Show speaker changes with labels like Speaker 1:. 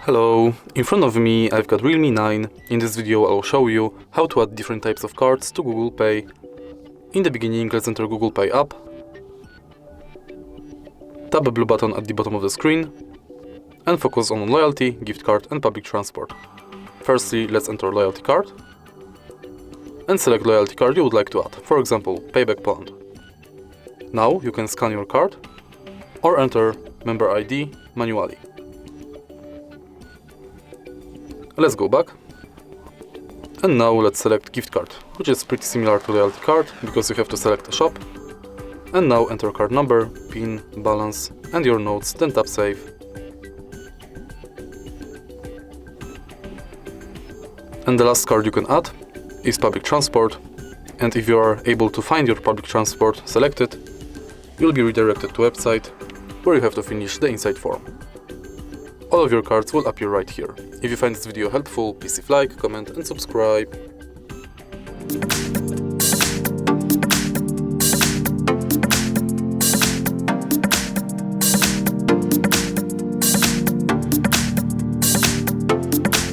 Speaker 1: Hello, in front of me I've got REALME 9. In this video I'll show you how to add different types of cards to Google Pay. In the beginning, let's enter Google Pay app. Tap the blue button at the bottom of the screen and focus on loyalty, gift card and public transport. Firstly, let's enter loyalty card and select loyalty card you would like to add, for example, Payback Poland. Now you can scan your card or enter member ID manually. Let's go back. And now let's select gift card, which is pretty similar to loyalty card because you have to select a shop. And now enter card number, PIN, balance and your notes, then tap save. And the last card you can add is public transport, and if you are able to find your public transport selected, you'll be redirected to a website where you have to finish the inside form. All of your cards will appear right here. If you find this video helpful, please leave a like, comment and subscribe.